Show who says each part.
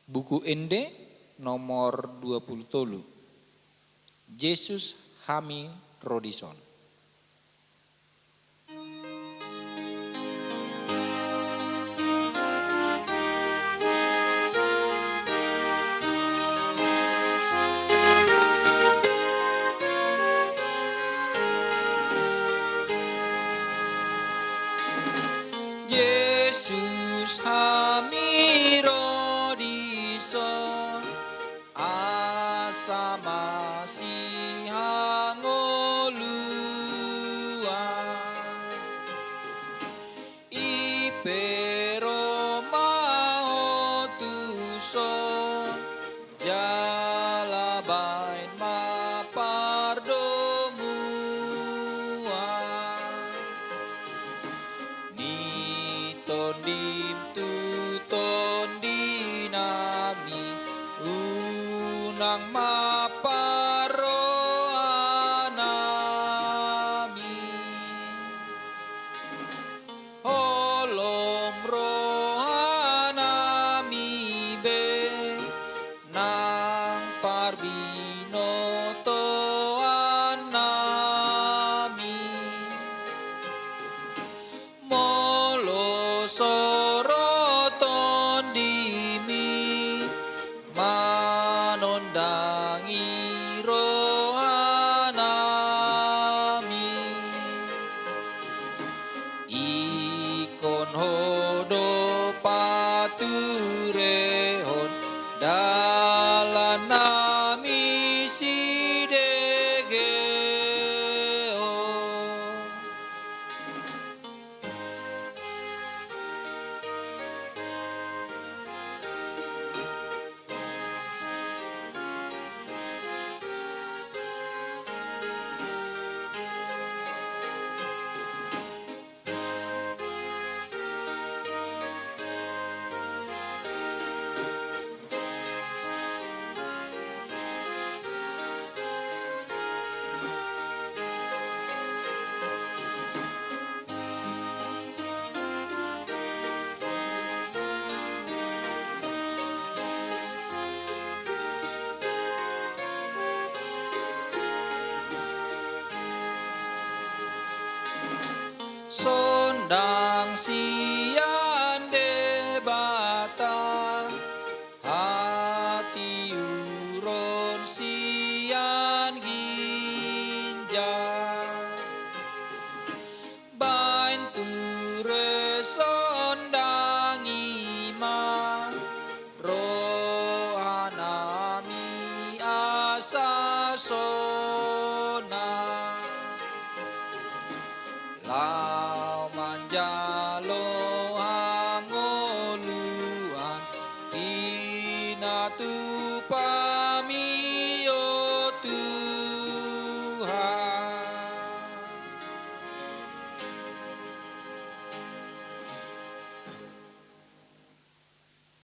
Speaker 1: Buku Ende nomor 23. Yesus hamil Rodison. Yesus hamil Rodison, asa masih hangoluan ipero mau tuson jalabain mapardomuan ni tondim tuton dinami unang maparo anami holom rohanami be nang parbinoto anami molo soroton dimi manondangi rohanami ikon hodo paturehon dalan nami sidegeo. Sondang sian debata hati uron sian ginjal bain ture sondang iman rohanami asa sona lau manjalo hangoluan inatu